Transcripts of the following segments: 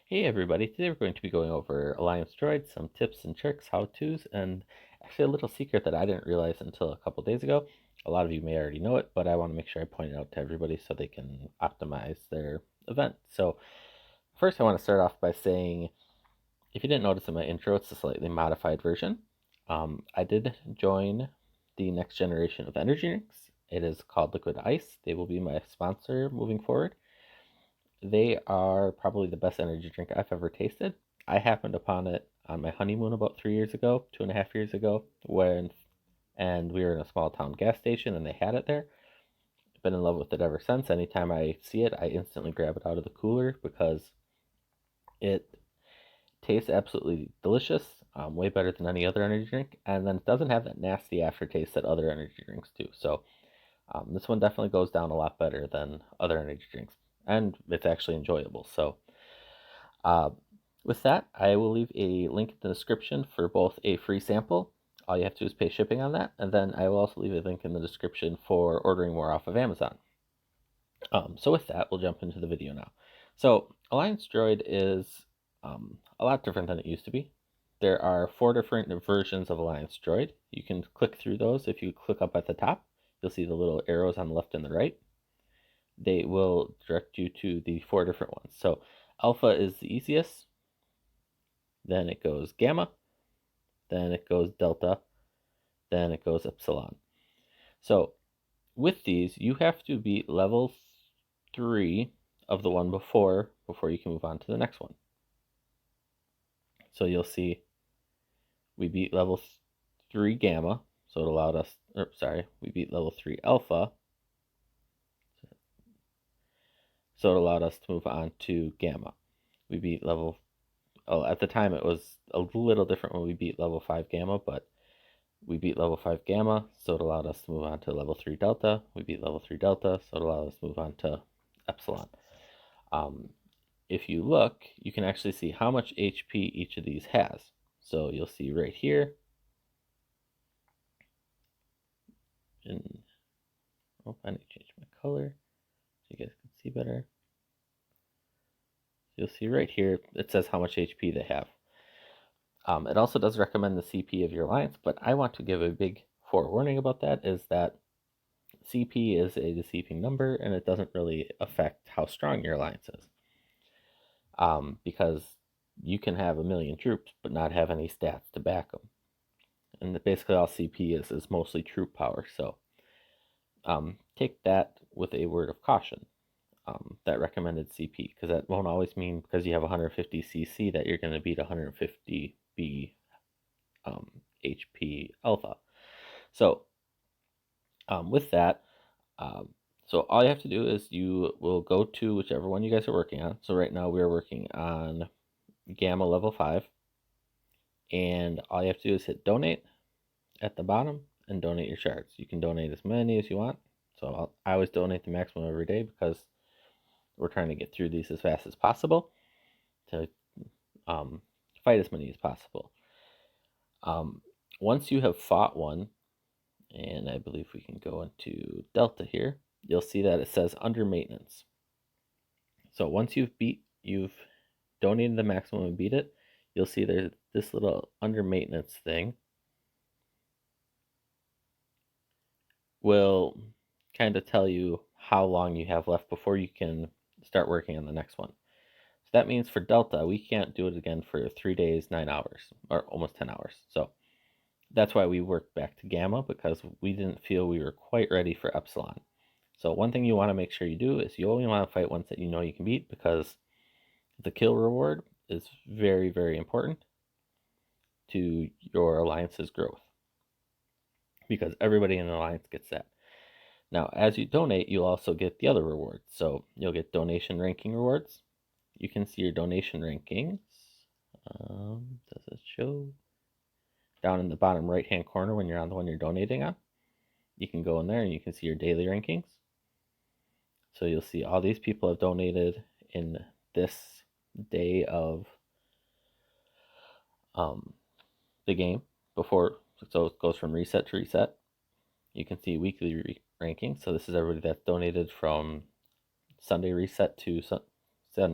Hey everybody, today we're going to be going over Alliance Droid, some tips and tricks, how-tos, and actually a little secret that I didn't realize until a couple days ago. A lot of you may already know it, but I want to make sure I point it out to everybody so they can optimize their event. So first I want to start off by saying, if you didn't notice in my intro, it's a slightly modified version. I did join the next generation of energy drinks. It is called Liquid Ice. They will be my sponsor moving forward. They are probably the best energy drink I've ever tasted. I happened upon it on my honeymoon about 3 years ago, 2.5 years ago, and we were in a small town gas station and they had it there. Been in love with it ever since. Anytime I see it, I instantly grab it out of the cooler because it tastes absolutely delicious, way better than any other energy drink, and then it doesn't have that nasty aftertaste that other energy drinks do. So this one definitely goes down a lot better than other energy drinks, and it's actually enjoyable. So Uh, with that, I will leave a link in the description for both a free sample. All you have to do is pay shipping on that, and then I will also leave a link in the description for ordering more off of Amazon. So with that, we'll jump into the video now. So Alliance Droid is a lot different than it used to be. There are 4 different versions of Alliance Droid. You can click through those. If you click up at the top, you'll see the little arrows on the left and the right. They will direct you to the 4 different ones. So Alpha is the easiest, then it goes Gamma, then it goes Delta, then it goes Epsilon. So with these, you have to beat level 3 of the one before you can move on to the next one. So you'll see we beat level 3 Gamma, so it allowed us, we beat level 3 Alpha, so it allowed us to move on to Gamma. We beat level, at the time it was a little different when we beat level 5 Gamma, but we beat level 5 Gamma, so it allowed us to move on to level 3 Delta. We beat level 3 Delta, so it allowed us to move on to Epsilon. If you look, you can actually see how much HP each of these has. So you'll see right here, I need to change my color so you guys can see better. You'll see right here, it says how much HP they have. It also does recommend the CP of your alliance, but I want to give a big forewarning about that, is that CP is a deceiving number, and it doesn't really affect how strong your alliance is. Because you can have a million troops, but not have any stats to back them. And basically all CP is mostly troop power, so take that with a word of caution, that recommended CP, because that won't always mean because you have 150 CC that you're going to beat 150 B HP Alpha. So with that, so all you have to do is you will go to whichever one you guys are working on. So right now we're working on Gamma level 5, and all you have to do is hit donate at the bottom and donate your shards. You can donate as many as you want. So I always donate the maximum every day because we're trying to get through these as fast as possible to fight as many as possible. Once you have fought one, and I believe we can go into Delta here, you'll see that it says under maintenance. So once you've donated the maximum and beat it, you'll see there's this little under maintenance thing will kind of tell you how long you have left before you can start working on the next one. So that means for Delta, we can't do it again for 3 days, 9 hours, or almost 10 hours. So that's why we worked back to Gamma, because we didn't feel we were quite ready for Epsilon. So one thing you want to make sure you do is you only want to fight ones that you know you can beat, because the kill reward is very, very important to your alliance's growth, because everybody in the alliance gets that. Now, as you donate, you'll also get the other rewards. So you'll get donation ranking rewards. You can see your donation rankings. Does it show? Down in the bottom right-hand corner when you're on the one you're donating on. You can go in there and you can see your daily rankings. So you'll see all these people have donated in this day of the game before. So it goes from reset to reset. You can see weekly rankings. So this is everybody that's donated from Sunday reset to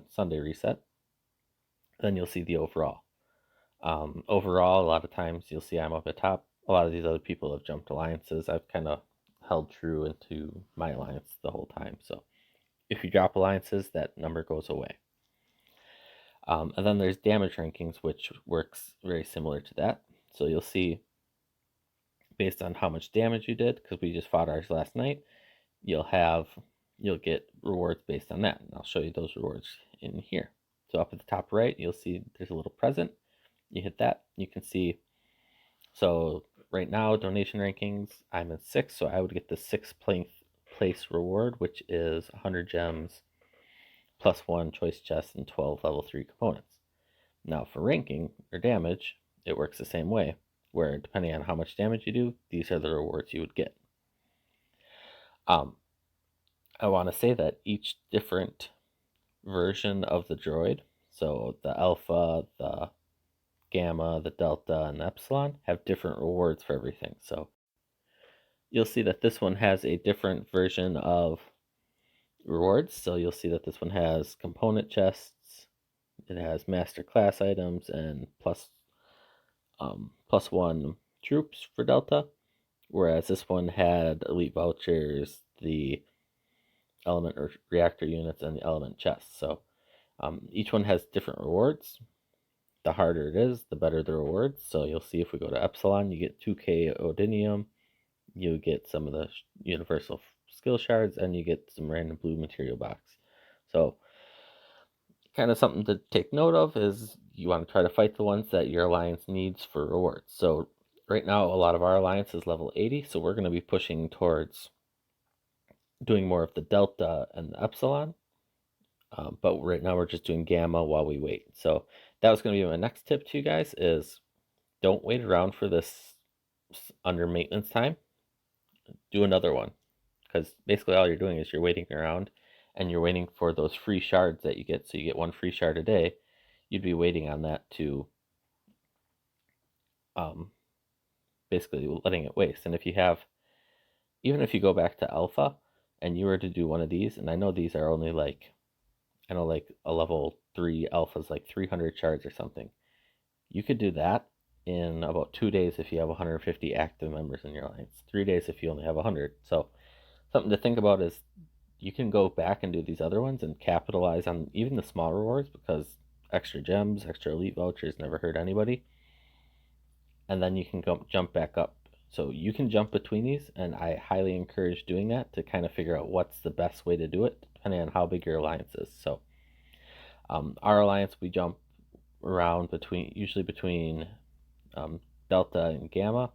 Sunday reset. then you'll see the overall. Overall, a lot of times you'll see I'm up at top. A lot of these other people have jumped alliances. I've kind of held true into my alliance the whole time. So if you drop alliances, that number goes away. And then there's damage rankings, which works very similar to that. So you'll see based on how much damage you did, because we just fought ours last night, you'll get rewards based on that. And I'll show you those rewards in here. So up at the top right, you'll see there's a little present. You hit that, you can see. So right now, donation rankings, I'm in 6th, so I would get the 6th place reward, which is 100 gems, +1 choice chest, and 12 level 3 components. Now for ranking or damage, it works the same way, where depending on how much damage you do, these are the rewards you would get. I want to say that each different version of the droid, so the alpha, the gamma, the delta, and the epsilon, have different rewards for everything. So you'll see that this one has a different version of rewards. So you'll see that this one has component chests, it has master class items, and +1 troops for delta, whereas this one had elite vouchers, the element or reactor units, and the element chests. So each one has different rewards. The harder it is, the better the rewards. So you'll see if we go to epsilon, you get 2k odinium, you get some of the universal skill shards, and you get some random blue material box. So kind of something to take note of is you want to try to fight the ones that your alliance needs for rewards. So right now, a lot of our alliance is level 80, so we're going to be pushing towards doing more of the delta and the epsilon. But right now we're just doing gamma while we wait. So that was going to be my next tip to you guys is don't wait around for this under maintenance time. Do another one, because basically all you're doing is you're waiting around and you're waiting for those free shards that you get. So you get 1 free shard a day. You'd be waiting on that to basically letting it waste. And if you have, even if you go back to alpha and you were to do one of these, and I know these are only like, I know like a level 3 alpha's like 300 shards or something. You could do that in about 2 days if you have 150 active members in your alliance. 3 days if you only have 100. So something to think about is you can go back and do these other ones and capitalize on even the small rewards, because extra gems, extra elite vouchers never hurt anybody. And then you can jump back up. So you can jump between these, and I highly encourage doing that to kind of figure out what's the best way to do it, depending on how big your alliance is. So our alliance, we jump around usually between delta and gamma,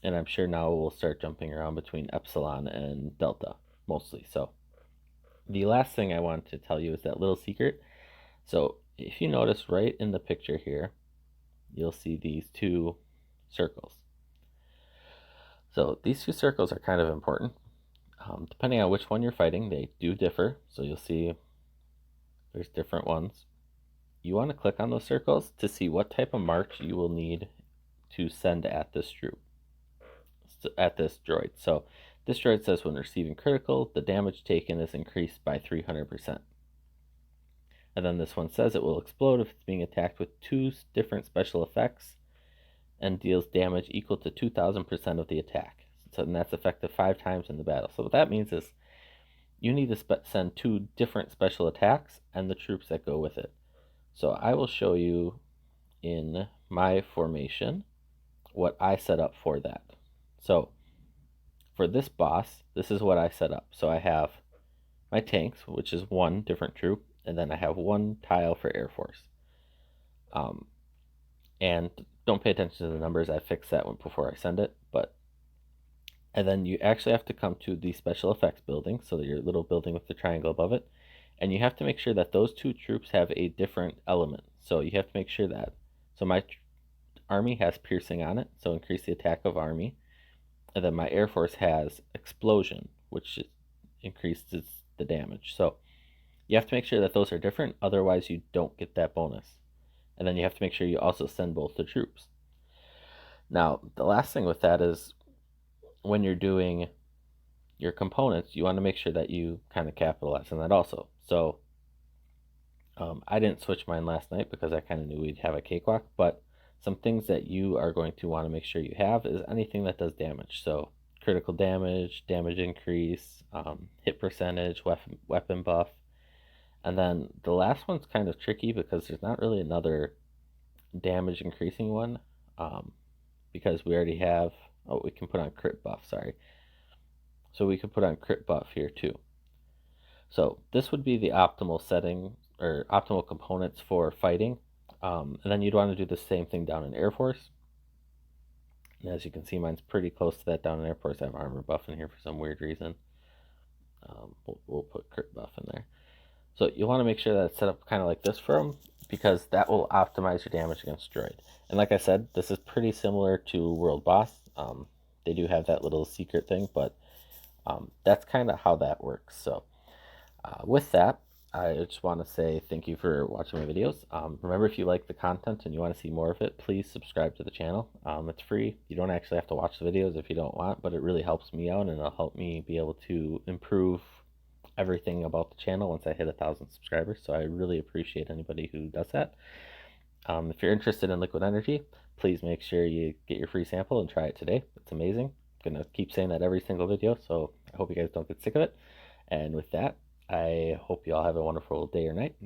and I'm sure now we'll start jumping around between epsilon and delta mostly. So the last thing I want to tell you is that little secret. So if you notice right in the picture here, you'll see these 2 circles. So these 2 circles are kind of important. Depending on which one you're fighting, they do differ. So you'll see there's different ones. You want to click on those circles to see what type of marks you will need to send at this droid. So this droid says when receiving critical, the damage taken is increased by 300%. And then this one says it will explode if it's being attacked with 2 different special effects and deals damage equal to 2000% of the attack. So and that's effective 5 times in the battle. So what that means is you need to send 2 different special attacks and the troops that go with it. So I will show you in my formation what I set up for that. So for this boss, this is what I set up. So I have my tanks, which is 1 different troop, and then I have 1 tile for Air Force. And don't pay attention to the numbers. I fixed that one before I send it. And then you actually have to come to the special effects building, so your little building with the triangle above it, and you have to make sure that those 2 troops have a different element. So you have to make sure that, so my army has piercing on it, so increase the attack of army, and then my Air Force has explosion, which increases the damage. So you have to make sure that those are different, otherwise you don't get that bonus. And then you have to make sure you also send both the troops. Now, the last thing with that is when you're doing your components, you want to make sure that you kind of capitalize on that also. So I didn't switch mine last night because I kind of knew we'd have a cakewalk, but some things that you are going to want to make sure you have is anything that does damage. So critical damage, damage increase, hit percentage, weapon buff. And then the last one's kind of tricky because there's not really another damage increasing one, um, because we already have. Oh, we can put on crit buff. Sorry, so we could put on crit buff here too. So this would be the optimal setting or optimal components for fighting. And then you'd want to do the same thing down in Air Force. And as you can see, mine's pretty close to that down in Air Force. I have armor buff in here for some weird reason. We'll put crit buff in there. So you want to make sure that it's set up kind of like this for them, because that will optimize your damage against Droid. And like I said, this is pretty similar to World Boss. They do have that little secret thing, but that's kind of how that works. So with that, I just want to say thank you for watching my videos. Remember, if you like the content and you want to see more of it, please subscribe to the channel. It's free. You don't actually have to watch the videos if you don't want, but it really helps me out and it'll help me be able to improve everything about the channel once I hit 1,000 subscribers. So I really appreciate anybody who does that. If you're interested in liquid energy, please make sure you get your free sample and try it today. It's amazing. I'm gonna keep saying that every single video, so I hope you guys don't get sick of it. And with that, I hope you all have a wonderful day or night.